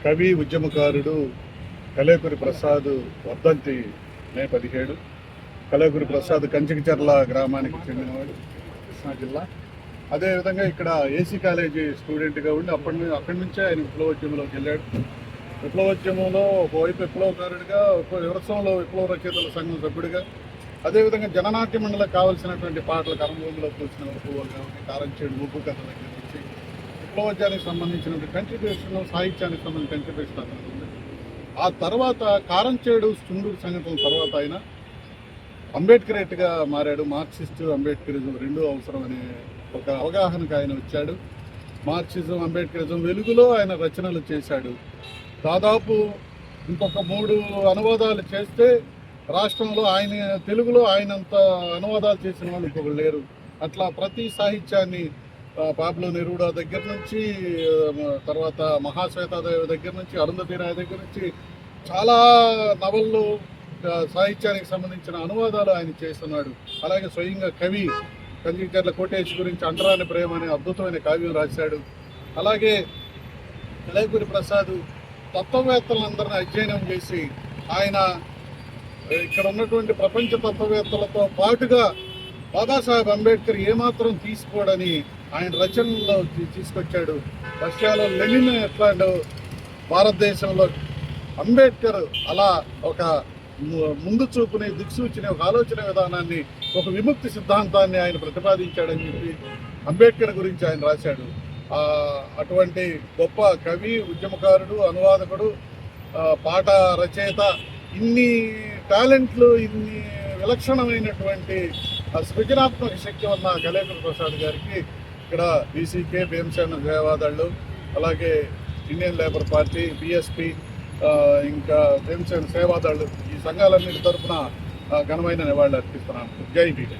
కవి ఉద్యమకారుడు కలేకూరి ప్రసాద్ వర్ధంతి మే 17. కలేకూరి ప్రసాద్ కంచికచర్ల గ్రామానికి చెందినవాడు, కృష్ణా జిల్లా. అదేవిధంగా ఇక్కడ ఏసీ కాలేజీ స్టూడెంట్గా ఉండి అక్కడి నుంచే ఆయన విప్లవోద్యమంలోకి వెళ్ళాడు. విప్లవోద్యమంలో ఒకవైపు విప్లవకారుడిగా, వివరసంలో విప్లవ రచయితల సంఘం సభ్యుడిగా, అదేవిధంగా జననాట్య మండలికి కావాల్సినటువంటి పాటలు కరంభూమిలో కూర్చున్న పువ్వులు కానీ, కారంచేడు ముగ్గు కథ దగ్గర నుంచి విప్లవోద్యానికి సంబంధించిన కంట్రిబ్యూషన్, సాహిత్యానికి సంబంధించిన కంట్రిబ్యూషన్ అతను ఉంది. ఆ తర్వాత కారంచేడు చుండూరు సంఘటనల తర్వాత ఆయన అంబేద్కరేట్గా మారాడు. మార్క్సిస్ట్, అంబేద్కరిజం రెండూ అవసరం అనే ఒక అవగాహనకు ఆయన వచ్చాడు. మార్క్సిజం, అంబేద్కరిజం వెలుగులో ఆయన రచనలు చేశాడు. దాదాపు ఇంకొక 3 అనువాదాలు చేస్తే రాష్ట్రంలో తెలుగులో ఆయనంత అనువాదాలు చేసిన వాళ్ళు ఇంకొకరు లేరు. అట్లా ప్రతి సాహిత్యాన్ని పాబ్లో నెరూడా దగ్గర నుంచి, తర్వాత మహాశ్వేతాదేవి దగ్గర నుంచి, అరుంధతి రాయ్ దగ్గర నుంచి చాలా నవళ్ళు, సాహిత్యానికి సంబంధించిన అనువాదాలు ఆయన చేస్తున్నాడు. అలాగే స్వయంగా కవి కంచికచర్ల కోటేశ్ గురించి అంటరాని ప్రేమ అనే అద్భుతమైన కావ్యం రాశాడు. అలాగే కలేకూరి ప్రసాద్ తత్వవేత్తలందరినీ అధ్యయనం చేసి ఆయన ఇక్కడ ఉన్నటువంటి ప్రపంచ తత్వవేత్తలతో పాటుగా బాబాసాహెబ్ అంబేద్కర్ ఏమాత్రం తీసుకోడని ఆయన రచనల్లో తీసుకొచ్చాడు. రష్యాలో లెనిన్ ఎట్లాంటి, భారతదేశంలో అంబేద్కర్ అలా ఒక ముందు చూపుని, దిక్సూచిని, ఒక ఆలోచన విధానాన్ని, ఒక విముక్తి సిద్ధాంతాన్ని ఆయన ప్రతిపాదించాడని చెప్పి అంబేద్కర్ గురించి ఆయన రాశాడు. అటువంటి గొప్ప కవి, ఉద్యమకారుడు, అనువాదకుడు, పాట రచయిత, ఇన్ని టాలెంట్లు, ఇన్ని విలక్షణమైనటువంటి సృజనాత్మక శక్తి ఉన్న కలేకూరి ప్రసాద్ గారికి ఇక్కడ బీసీకే, భీమసేన సేవాదళ్ళు, అలాగే ఇండియన్ లేబర్ పార్టీ, బీఎస్పీ, ఇంకా భీమసేన సేవాదళ్ళు, ఈ సంఘాలన్నిటి తరఫున ఘనమైన నివాళులు అర్పిస్తున్నాను. జై భీమ్.